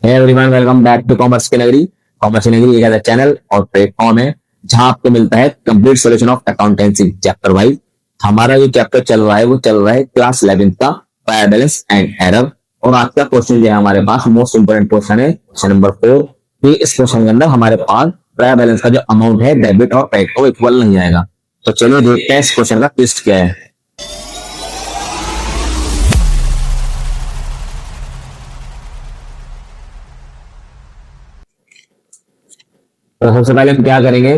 Hey everyone, welcome back to commerce की नगरी। Commerce की नगरी एक ऐसा चैनल और प्लेटफॉर्म है जहां आपको मिलता है complete solution of accountancy chapter wise. हमारा जो चैप्टर चल रहा है वो चल रहा है क्लास 11 का ट्रायल बैलेंस एंड एरर। और आज का क्वेश्चन जो है हमारे पास मोस्ट इंपोर्टेंट क्वेश्चन है, क्वेश्चन नंबर 4। कि इस क्वेश्चन के अंदर हमारे पास ट्रायल बैलेंस का जो अमाउंट है डेबिट और क्रेडिट वो इक्वल नहीं आएगा। तो चलिए देखते हैं इस क्वेश्चन का ट्विस्ट क्या है। तो सबसे पहले हम क्या करेंगे,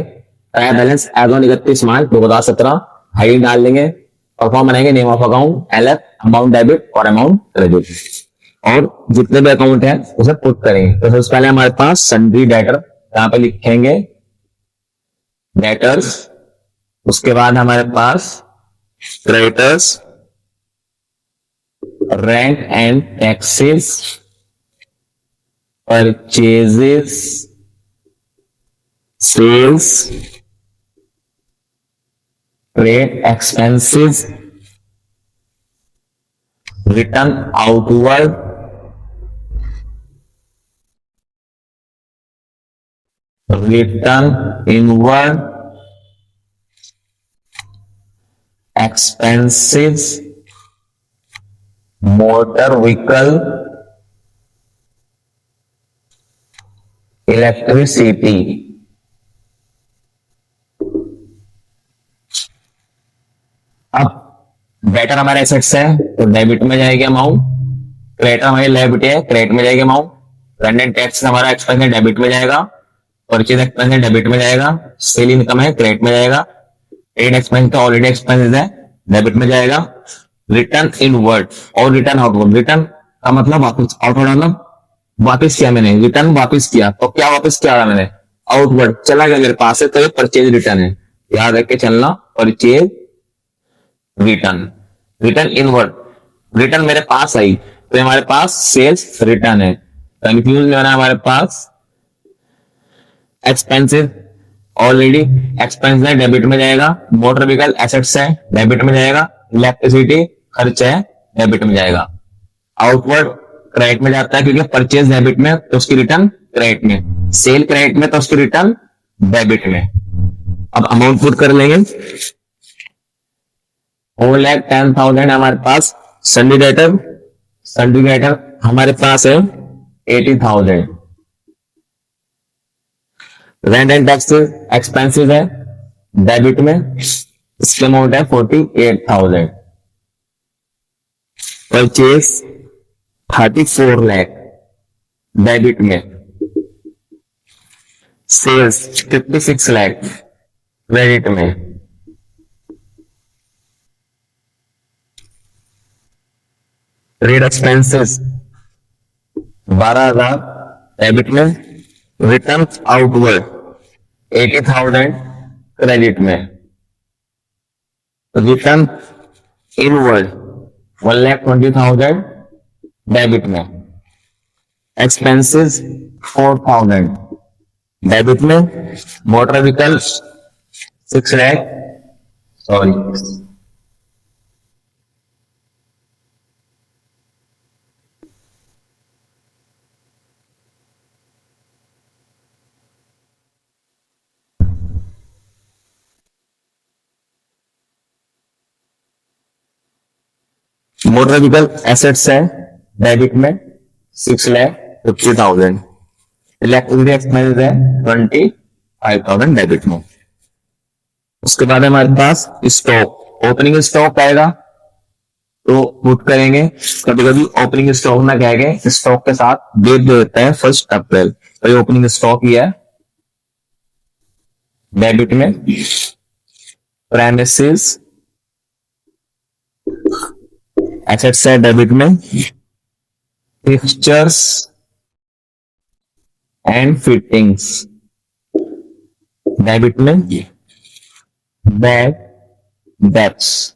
trial balance as on 31 March 2017 हाई डाल लेंगे और फॉर्म बनाएंगे name of account, LF, amount debit और अमाउंट क्रेडिट, और जितने भी अकाउंट है उसे पुट करेंगे। तो सबसे पहले हमारे पास सन्ड्री डेटर, यहाँ पे लिखेंगे डेटर्स। उसके बाद हमारे पास creditors, rent and taxes, purchases, sales, trade expenses, return outward, return inward, expenses, motor vehicle, electricity। अब डेटर हमारे एसेट्स है तो डेबिट में जाएगी अमाउंट, क्रेडिट हमारी लायबिलिटी है, क्रेडिट में जाएगी अमाउंट, रेंट एंड टैक्स हमारा एक्सपेंस है, डेबिट में जाएगा, परचेज एक्सपेंस है, डेबिट में जाएगा, सेल इनकम है, क्रेडिट में जाएगा, ट्रेड एक्सपेंस का ऑलरेडी एक्सपेंस है, डेबिट में जाएगा, रिटर्न इनवर्ड और रिटर्न आउटवर्ड। रिटर्न का मतलब वापस, आउटवर्ड मतलब वापस किया मैंने, रिटर्न वापस किया तो क्या वापस किया मैंने, आउटवर्ड चला गया मेरे पास है तो ये परचेज रिटर्न है, याद रख के चलना। Purchase return, return inward, return मेरे पास आई तो हमारे पास सेल्स रिटर्न है। कंफ्यूज नहीं होना, हमारे पास एक्सपेंसिव ऑलरेडी एक्सपेंस है, डेबिट में जाएगा, मोटर व्हीकल एसेट्स है, डेबिट में जाएगा, इलेक्ट्रिसिटी खर्च है, डेबिट में जाएगा, आउटवर्ड क्रेडिट में जाता है क्योंकि परचेज डेबिट में तो उसकी रिटर्न क्रेडिट में, सेल क्रेडिट में तो उसकी रिटर्न डेबिट में। अब अमाउंट पुट कर लेंगे, 4,10,000 हमारे पास सन्ड्री डेटर, सन्ड्री डेटर हमारे पास है 80,000, रेंट एंड टैक्स एक्सपेंसिव है डेबिट में, इसका अमाउंट है 48,000, परचेज 34 लाख डेबिट में, सेल्स 56 लाख क्रेडिट में, ट्रेड एक्सपेंसेस 12,000 डेबिट में, रिटर्न आउटवर्ड 80,000 क्रेडिट में, रिटर्न इनवर्ड 1,20,000 डेबिट में, एक्सपेंसेस 4,000 डेबिट में, motor vehicle 6 lakh, sorry motor vehicle assets है डेबिट में 6,50,000, इलेक्ट्रिसिटी एक्सपेंस है 25,000 डेबिट में। उसके बाद हमारे पास स्टॉक, ओपनिंग स्टॉक आएगा तो पुट करेंगे। कभी कभी ओपनिंग स्टॉक ना कहेंगे, स्टॉक के साथ डेट दे देता है 1 अप्रैल, तो ये ओपनिंग स्टॉक ही है डेबिट में। प्रेमिसेस एसेट्स है डेबिट में, फिक्सचर्स एंड फिटिंग्स डेबिट में, बैड डेब्ट्स,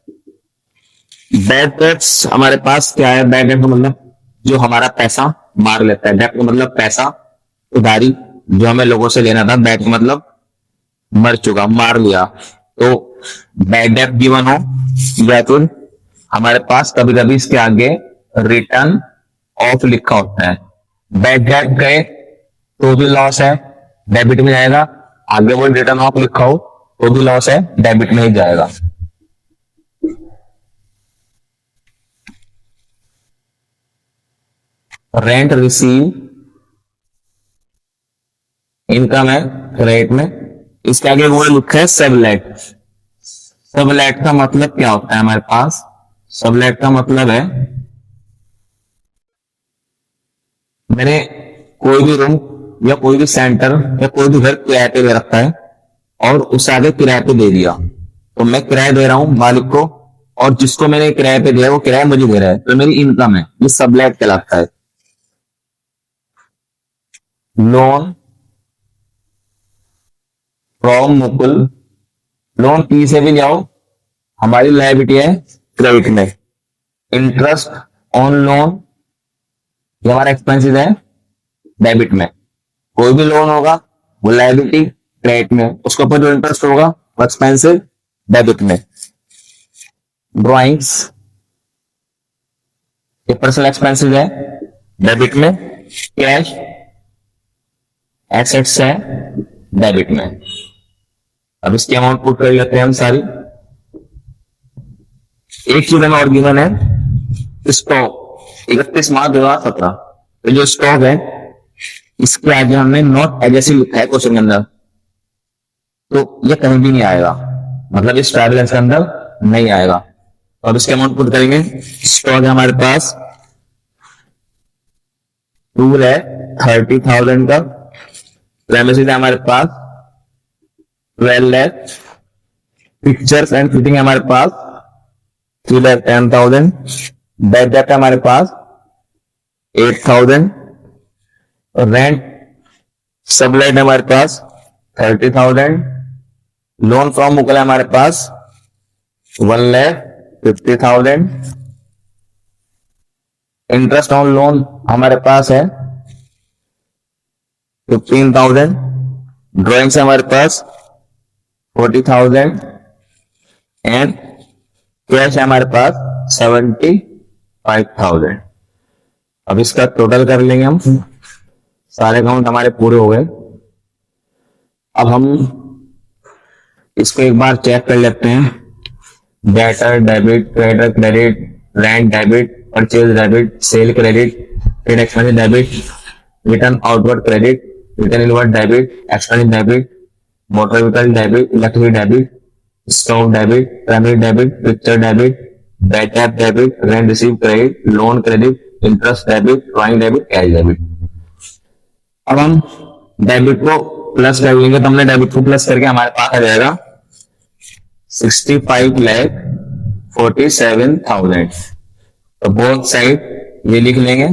बैड डेब्ट्स हमारे पास क्या है, बैड डेब्ट मतलब जो हमारा पैसा मार लेता है, डेब्ट मतलब पैसा उधारी जो हमें लोगों से लेना था, बैड मतलब मर चुका, मार लिया, तो बैड डेब्ट गिवन हो या फिर हमारे पास कभी कभी इसके आगे रिटर्न ऑफ लिखा होता है, बैड डेट गए तो भी लॉस है, डेबिट में जाएगा। आगे वो रिटर्न ऑफ लिखा हो तो भी लॉस है, डेबिट में ही जाएगा। रेंट रिसीव इनकम है क्रेडिट में। इसके आगे वो लिखा है सबलेट। सबलेट का मतलब क्या होता है हमारे पास? सबलेट का मतलब है मैंने कोई भी रूम या कोई भी सेंटर या कोई भी घर किराए पे दे रखा है और उसे आगे किराए पे दे दिया, तो मैं किराया दे रहा हूं मालिक को, और जिसको मैंने किराए पे दिया वो किराया मुझे दे रहा है, तो मेरी इनकम है, ये सबलेट कहलाता है। Loan from Mukul, loan P से भी जाओ, हमारी लायबिलिटी है क्रेडिट में। इंटरेस्ट ऑन लोन ये हमारा एक्सपेंसिव है डेबिट में। कोई भी लोन होगा वो लायबिलिटी क्रेडिट में, उसके ऊपर जो इंटरेस्ट होगा वो एक्सपेंसिव डेबिट में। ड्राइंग्स ये पर्सनल एक्सपेंसिव है डेबिट में। कैश एसेट्स है डेबिट में। अब इसकी अमाउंट पुट कर लेते हैं हम सारी। एक चीज में और गिवन है स्टॉक 31 मार्च 2017, तो जो स्टॉक है इसके आगे हमने नॉट एज ऐसे लिखा है क्वेश्चन के अंदर, तो ये कहीं भी नहीं आएगा, मतलब इस ट्रायल बैलेंस के अंदर नहीं आएगा। तो अब इसके अमाउंट पुट करेंगे। स्टॉक है हमारे पास 2,30,000 का। प्रेमिसेस है हमारे पास 12 लाख। पिक्चर्स एंड फिटिंग है हमारे पास 3,10,000। बैड डेट है हमारे पास 8,000। रेंट सबलेट है हमारे पास 30,000। लोन फ्रॉम मुकल है हमारे पास 1,50,000। इंटरेस्ट ऑन लोन हमारे पास है 15,000। ड्रॉइंग्स है हमारे पास 40,000 एंड कैश है हमारे पास 75,000। अब इसका टोटल कर लेंगे हम। सारे अकाउंट हमारे पूरे हो गए। अब हम इसको एक बार चेक कर लेते हैं। Debtor debit, credit credit, rent debit, purchase debit, cell credit, trade expense debit, return outward credit, return inward debit, expense debit, motor vehicle debit, electric debit, stock debit, primary debit, picture debit, bad debt debit, rent receive credit, loan credit, interest debit, drawing debit, cash debit. अब हम debit को plus कर लेंगे, तो हमने debit को plus करके हमारे पास आ जाएगा 65,47,000। तो बोथ साइड ये लिख लेंगे।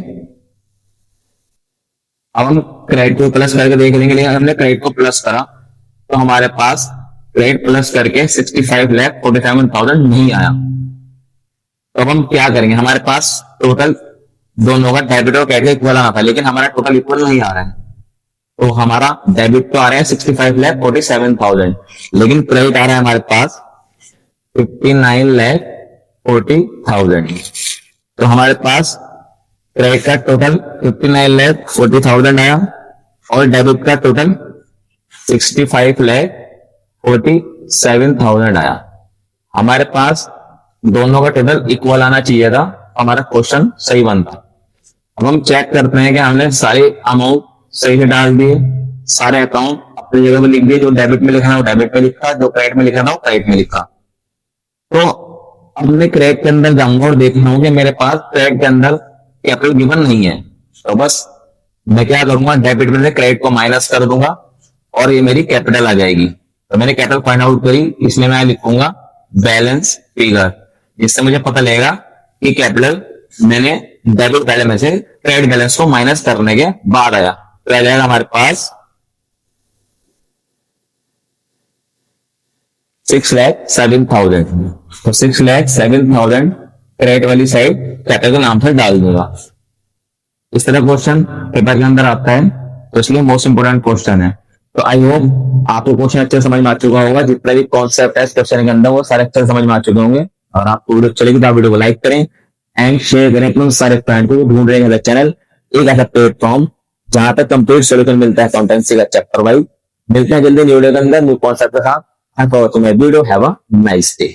अब हम क्रेडिट को प्लस करके देख लेंगे, लेकिन हमने क्रेडिट को प्लस करा तो हमारे पास क्रेडिट प्लस करके 65,47,000 नहीं आया। तो अब हम क्या करेंगे? हमारे पास टोटल दोनों का डेबिट और क्रेडिट इक्वल आना था, लेकिन हमारा टोटल इक्वल नहीं आ रहा है। तो हमारा डेबिट तो आ रहा है 65,47,000, लेकिन क्रेडिट आ रहा है हमारे पास 59,40,000। तो हमारे पास क्रेडिट का टोटल 59,40,000 आया और डेबिट का टोटल 65,47,000 आया। हमारे पास दोनों का टोटल इक्वल आना चाहिए था, हमारा क्वेश्चन सही बनता। अब हम चेक करते हैं कि हमने सारे अमाउंट सही से डाल दिए, सारे अकाउंट अपनी जगह पे लिख दिए। जो डेबिट में लिखा था वो डेबिट में लिखा, जो क्रेडिट में लिखा था वो क्रेडिट में लिखा। तो अब मैं क्रेडिट के अंदर जाऊंगा और देखना हूं कि मेरे पास क्रेडिट के अंदर कैपिटल गिवन नहीं है, तो बस मैं क्या करूंगा, डेबिट में से क्रेडिट को माइनस कर दूंगा और ये मेरी कैपिटल आ जाएगी। तो मैंने कैपिटल फाइंड आउट करी, इसलिए मैं लिखूंगा बैलेंस फिगर, जिससे मुझे पता लगेगा कि कैपिटल मैंने डेबिट बैलेंस में से क्रेडिट बैलेंस को माइनस करने के बाद आया। तो आ जाएगा हमारे पास 6,07,000। तो 6,07,000 क्रेडिट वाली साइड कैपिटल के नाम से डाल दूंगा। इस तरह क्वेश्चन पेपर के अंदर आता है, तो इसलिए मोस्ट इंपोर्टेंट क्वेश्चन है। तो आई होप आपको क्वेश्चन अच्छे समझ में आ चुका होगा। जितने भी कॉन्सेप्ट है इस क्वेश्चन के अंदर वो सारे अच्छे समझ में आ चुके होंगे। और आपको वीडियो चलेगी तो आप वीडियो को लाइक करें एंड शेयर करें अपने सारे फ्रेंड को ढूंढ रहे हैं चैनल एक ऐसा प्लेटफॉर्म जहां पे कंप्लीट सोल्यूशन मिलता है अकाउंटेंसी का चैप्टर वाइज। मिलते हैं जल्दी न्यू वीडियो के अंदर न्यू कॉन्सेप्ट के साथ। Thank for watching my video, have a nice day.